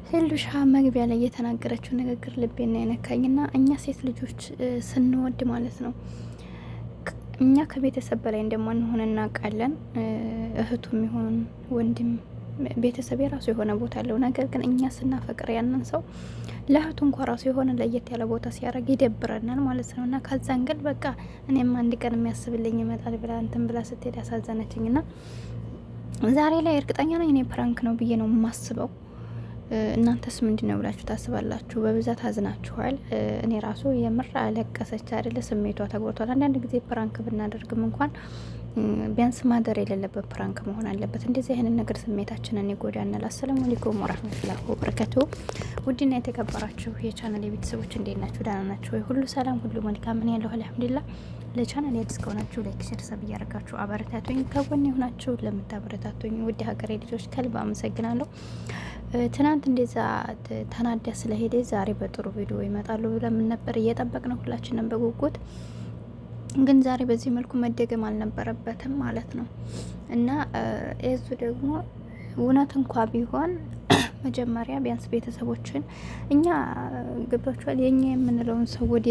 ሄሉሻ መግቢያ ላይ የተናገረችው ንግግር ልቤና የነካኝና እኛ ሴት ልጆች ስንወድ ማለት ነው እኛ ከቤተሰብ በላይ እንደማንሆን እናውቃለን። እህቱም ይሆን ወንድም ቤተሰብ የራሱ የሆነ ቦታ አለው። ነገር ግን እኛ ስናፈቅር ያንን ሰው ለእህቱ እንኳ ራሱ የሆነ ለየት ያለ ቦታ ሲያደርግ ይደብረናል ማለት ነው። እና ከዛን ግን በቃ እኔም አንድ ቀን የሚያስብልኝ ይመጣል ብላ እንትን ብላ ስትሄድ ያሳዘነችኝ ና ዛሬ ላይ እርግጠኛ ነኝ እኔ ፕራንክ ነው ብዬ ነው የማስበው። እናንተስ ምንድን ነው ብላችሁ ታስባላችሁ? በብዛት አዝናችኋል። እኔ ራሱ የምር አለቀሰች አይደለ? ስሜቷ ተጎድቷል። አንዳንድ ጊዜ ፕራንክ ብናደርግም እንኳን ቢያንስ ማደር የሌለበት ፕራንክ መሆን አለበት። እንደዚህ አይነት ነገር ስሜታችንን ይጎዳናል። አሰላሙ አለይኩም ወራህመቱላሂ ወበረካቱ። ውድና የተከበራችሁ የቻናል የቤተሰቦች እንዴት ናችሁ? ደህና ናችሁ ወይ? ሁሉ ሰላም፣ ሁሉ መልካም። ምን ያለው አልሐምዱሊላህ። ለቻናል አዲስ ከሆናችሁ ላይክ፣ ሼር፣ ሰብ እያደረጋችሁ አበረታቱኝ። ከጎን የሆናችሁ ለምታበረታቱኝ ውድ ሀገሬ ልጆች ከልብ አመሰግናለሁ። ትናንት እንደዛ ተናዳ ስለሄደ ዛሬ በጥሩ ቪዲዮ ይመጣሉ ብለን ነበር እየጠበቅነው ሁላችንም በጉጉት። ግን ዛሬ በዚህ መልኩ መደገም አልነበረበትም ማለት ነው። እና እዙ ደግሞ እውነት እንኳ ቢሆን መጀመሪያ ቢያንስ ቤተሰቦችን እኛ ገብቷቸዋል የኛ የምንለውን ሰው ወደ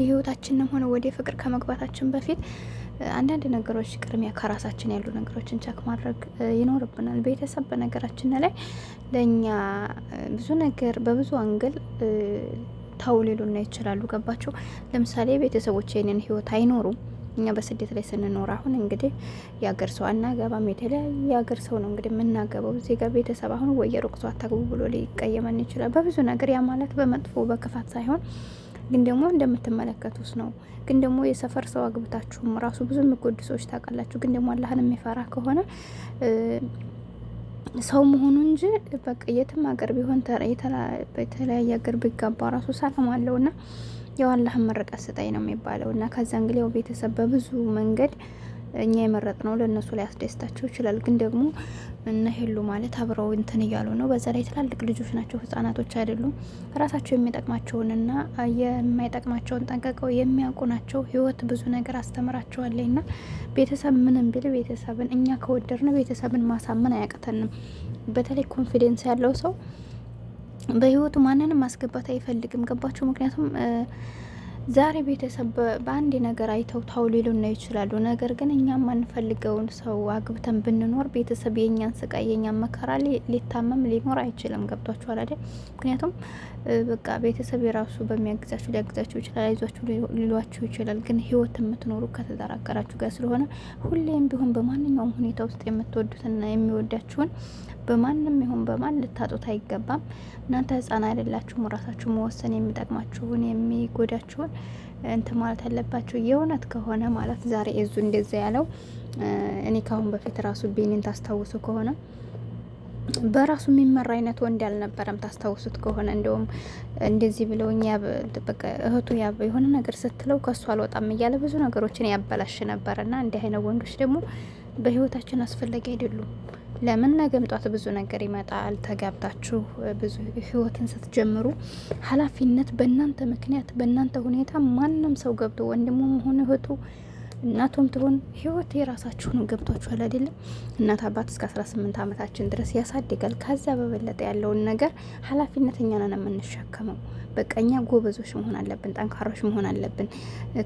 ህይወታችንም ሆነ ወደ ፍቅር ከመግባታችን በፊት አንዳንድ ነገሮች ቅድሚያ ከራሳችን ያሉ ነገሮችን ቸክ ማድረግ ይኖርብናል። ቤተሰብ በነገራችን ላይ ለእኛ ብዙ ነገር በብዙ አንግል ታው ሊሉና ይችላሉ። ገባቸው። ለምሳሌ ቤተሰቦች የኔን ህይወት አይኖሩም። እኛ በስደት ላይ ስንኖር አሁን እንግዲህ የሀገር ሰው አናገባም። የተለያየ የሀገር ሰው ነው እንግዲህ የምናገባው። እዚህ ጋር ቤተሰብ አሁን ወይ የሩቅ ሰው አታግቡ ብሎ ሊቀየመን ይችላል በብዙ ነገር። ያ ማለት በመጥፎ በክፋት ሳይሆን ግን ደግሞ እንደምትመለከቱት ነው። ግን ደግሞ የሰፈር ሰው አግብታችሁም ራሱ ብዙ የሚጎዱ ሰዎች ታውቃላችሁ። ግን ደግሞ አላህን የሚፈራ ከሆነ ሰው መሆኑ እንጂ በቃ የትም ሀገር ቢሆን በተለያየ ሀገር ቢጋባ ራሱ ሰላም አለውና ያው አላህን መረቀት ስጠኝ ነው የሚባለው። እና ከዛ እንግዲህ ያው ቤተሰብ በብዙ መንገድ እኛ የመረጥ ነው ለእነሱ ላይ ያስደስታቸው ይችላል። ግን ደግሞ እነ ሄሉ ማለት አብረው እንትን እያሉ ነው። በዛ ላይ ትላልቅ ልጆች ናቸው፣ ህጻናቶች አይደሉም። ራሳቸው የሚጠቅማቸውንና የማይጠቅማቸውን ጠንቀቀው የሚያውቁ ናቸው። ህይወት ብዙ ነገር አስተምራቸዋለች። ና ቤተሰብ ምንም ቢል ቤተሰብን እኛ ከወደድን ቤተሰብን ማሳመን አያቅተንም። በተለይ ኮንፊደንስ ያለው ሰው በህይወቱ ማንንም ማስገባት አይፈልግም። ገባቸው። ምክንያቱም ዛሬ ቤተሰብ በአንድ ነገር አይተው ታው ሊሉና ይችላሉ። ነገር ግን እኛ ማንፈልገውን ሰው አግብተን ብንኖር ቤተሰብ የኛን ስቃይ የኛን መከራ ሊታመም ሊኖር አይችልም። ገብቷችኋል አይደል? ምክንያቱም በቃ ቤተሰብ የራሱ በሚያግዛችሁ ሊያግዛችሁ ይችላል፣ አይዟችሁ ሊሏችሁ ይችላል። ግን ህይወት የምትኖሩ ከተጠራቀራችሁ ጋር ስለሆነ ሁሌም ቢሆን በማንኛውም ሁኔታ ውስጥ የምትወዱትና የሚወዳችሁን በማንም ይሁን በማን ልታጡት አይገባም። እናንተ ህጻን አይደላችሁም። ራሳችሁ መወሰን የሚጠቅማችሁን የሚጎዳችሁን እንትን ማለት አለባችሁ። የእውነት ከሆነ ማለት ዛሬ እዙ እንደዛ ያለው እኔ ካሁን በፊት ራሱ ቢኒን ታስታውሱ ከሆነ በራሱ የሚመራ አይነት ወንድ ያልነበረም ታስታውሱት ከሆነ እንደውም እንደዚህ ብለውኝ በቃ እህቱ የሆነ ነገር ስትለው ከሱ አልወጣም እያለ ብዙ ነገሮችን ያበላሽ ነበርና እንዲህ አይነት ወንዶች ደግሞ በህይወታችን አስፈላጊ አይደሉም። ለምን ነገም ጧት ብዙ ነገር ይመጣል። ተጋብታችሁ ብዙ ህይወትን ስትጀምሩ ኃላፊነት በእናንተ ምክንያት በእናንተ ሁኔታ ማንም ሰው ገብቶ ወንድሙም ሆነ እህቱ እናቱም ትሆን ህይወት የራሳችሁ ነው። ገብቷችኋል አይደለም? እናት አባት እስከ 18 ዓመታችን ድረስ ያሳድጋል። ከዛ በበለጠ ያለውን ነገር ኃላፊነት እኛ ነን የምንሸከመው። በቀኛ ጎበዞች መሆን አለብን፣ ጠንካሮች መሆን አለብን።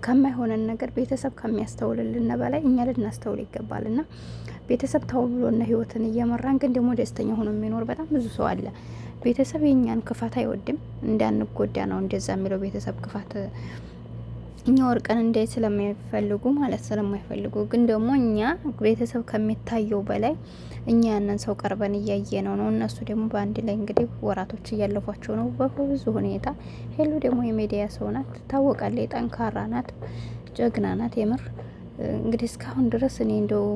ከማይሆነን ነገር ቤተሰብ ከሚያስተውልልን በላይ እኛ ልናስተውል ይገባልና ቤተሰብ ተውብሎና ህይወትን እየመራን ግን ደግሞ ደስተኛ ሆኖ የሚኖር በጣም ብዙ ሰው አለ። ቤተሰብ የኛን ክፋት አይወድም፣ እንዳንጎዳ ነው እንደዛ የሚለው። ቤተሰብ ክፋት እኛ ወርቀን እንዳይ ስለማይፈልጉ ማለት ስለማይፈልጉ፣ ግን ደግሞ እኛ ቤተሰብ ከሚታየው በላይ እኛ ያንን ሰው ቀርበን እያየ ነው። እነሱ ደግሞ በአንድ ላይ እንግዲህ ወራቶች እያለፏቸው ነው በብዙ ሁኔታ። ሄሉ ደግሞ የሚዲያ ሰው ናት፣ ትታወቃለች፣ ጠንካራ ናት፣ ጀግና ናት። የምር እንግዲህ እስካሁን ድረስ እኔ እንደው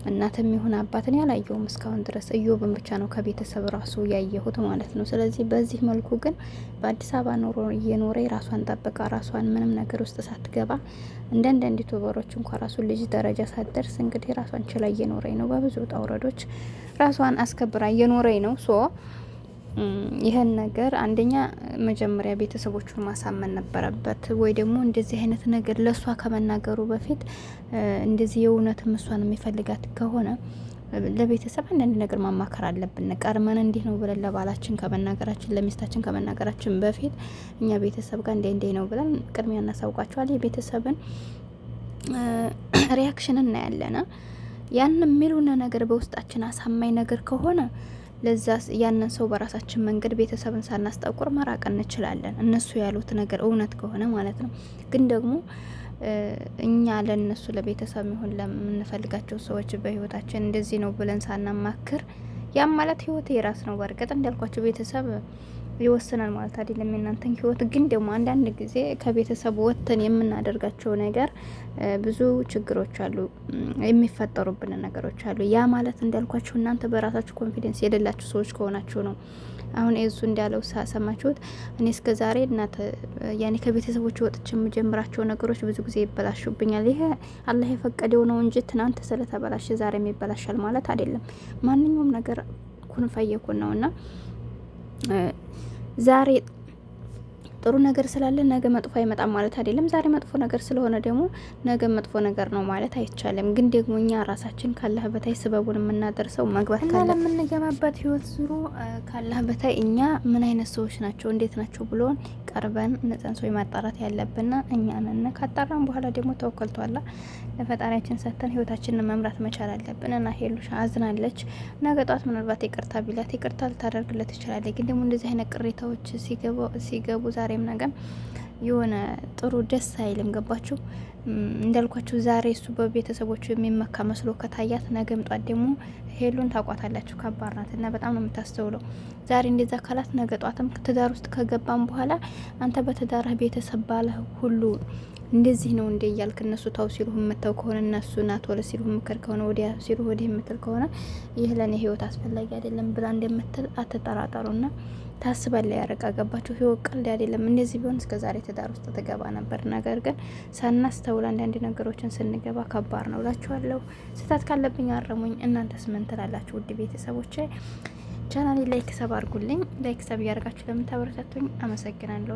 እናትም ይሁን አባትን ያላየውም እስካሁን ድረስ እዮብን ብቻ ነው ከቤተሰብ ራሱ ያየሁት ማለት ነው። ስለዚህ በዚህ መልኩ ግን በአዲስ አበባ ኖሮ እየኖረ ራሷን ጠብቃ ራሷን ምንም ነገር ውስጥ ሳትገባ እንደ አንዳንድ ዩቱበሮች እንኳን ራሱ ልጅ ደረጃ ሳትደርስ እንግዲህ ራሷን ችላ እየኖረኝ ነው። በብዙ ውጣ ውረዶች ራሷን አስከብራ እየኖረኝ ነው። ይህን ነገር አንደኛ መጀመሪያ ቤተሰቦቹን ማሳመን ነበረበት፣ ወይ ደግሞ እንደዚህ አይነት ነገር ለሷ ከመናገሩ በፊት እንደዚህ የእውነትም እሷን የሚፈልጋት ከሆነ ለቤተሰብ አንዳንድ ነገር ማማከር አለብን። ቀድመን እንዲህ ነው ብለን ለባላችን ከመናገራችን ለሚስታችን ከመናገራችን በፊት እኛ ቤተሰብ ጋር እንዴ ነው ብለን ቅድሚያ እናሳውቃቸዋል። የቤተሰብን ሪያክሽን እናያለን። ያን የሚሉን ነገር በውስጣችን አሳማኝ ነገር ከሆነ ለዛ ያንን ሰው በራሳችን መንገድ ቤተሰብን ሳናስጠቁር መራቅ እንችላለን። እነሱ ያሉት ነገር እውነት ከሆነ ማለት ነው። ግን ደግሞ እኛ ለነሱ ለቤተሰብ ይሁን ለምንፈልጋቸው ሰዎች በህይወታችን እንደዚህ ነው ብለን ሳናማክር ያም ማለት ህይወት የራስ ነው። በርግጥ እንዳልኳቸው ቤተሰብ ይወስናል ማለት አይደለም የእናንተን ህይወት። ግን ደግሞ አንዳንድ ጊዜ ከቤተሰብ ወጥተን የምናደርጋቸው ነገር ብዙ ችግሮች አሉ፣ የሚፈጠሩብን ነገሮች አሉ። ያ ማለት እንዳልኳቸው እናንተ በራሳችሁ ኮንፊደንስ የሌላችሁ ሰዎች ከሆናችሁ ነው። አሁን እሱ እንዳለው ሰማችሁት። እኔ እስከ ዛሬ እናት ያኔ ከቤተሰቦች ወጥቼ የምጀምራቸው ነገሮች ብዙ ጊዜ ይበላሹብኛል። ይሄ አላህ የፈቀደው ነው እንጂ ትናንት ስለተበላሸ ዛሬም ይበላሻል ማለት አይደለም። ማንኛውም ነገር ኩን ፈየኩን ነውና ዛሬ ጥሩ ነገር ስላለ ነገ መጥፎ አይመጣም ማለት አይደለም። ዛሬ መጥፎ ነገር ስለሆነ ደግሞ ነገ መጥፎ ነገር ነው ማለት አይቻልም። ግን ደግሞ እኛ ራሳችን ካላህ በታይ ስበቡን የምናደርሰው መግባት ካለ ለምንገባበት ህይወት ዙሩ ካላህ በታይ እኛ ምን አይነት ሰዎች ናቸው እንዴት ናቸው ብሎን ቀርበን እነዛን ሰው ማጣራት ያለብንና እኛ ነን። ካጣራን በኋላ ደግሞ ተወከልቷላ ለፈጣሪያችን ሰተን ህይወታችንን መምራት መቻል አለብን። እና ሄሉሻ አዝናለች። ነገ ጧት ምናልባት ይቅርታ ቢላት ይቅርታ ልታደርግለት ትችላለች። ግን ደግሞ እንደዚህ አይነት ቅሬታዎች ሲገቡ ዛሬም ነገር የሆነ ጥሩ ደስ አይልም። ገባችሁ? እንዳልኳችሁ ዛሬ እሱ በቤተሰቦቹ የሚመካ መስሎ ከታያት ነገም ጧት ደግሞ ሄሉን ታቋታላችሁ። ከባድ ናት እና በጣም ነው የምታስተውለው። ዛሬ እንደዛ አካላት ነገ ጧትም ትዳር ውስጥ ከገባም በኋላ አንተ በትዳርህ ቤተሰብ ባለ ሁሉ እንደዚህ ነው እንደ እያልክ እነሱ ታው ሲሉ የምተው ከሆነ እነሱ ናት ወለ ሲሉ ምክር ከሆነ ወዲያ ሲሉ ወዲህ የምትል ከሆነ ይህ ለኔ ህይወት አስፈላጊ አይደለም ብላ እንደምትል አትጠራጠሩና ታስባለ ያረጋ። ገባችሁ? ህይወት ቀልድ አይደለም። እንደዚህ ቢሆን እስከ ዛሬ ትዳር ውስጥ ተገባ ነበር። ነገር ግን ሳናስተውል አንዳንድ ነገሮችን ስንገባ ከባድ ነው እላችኋለሁ። ስህተት ካለብኝ አረሙኝ። እናንተስ ምን ትላላችሁ? ውድ ቤተሰቦቼ ቻናሌ ላይክ ሰብ አድርጉልኝ። ላይክ ሰብ እያደረጋችሁ ለምታበረታቱኝ አመሰግናለሁ።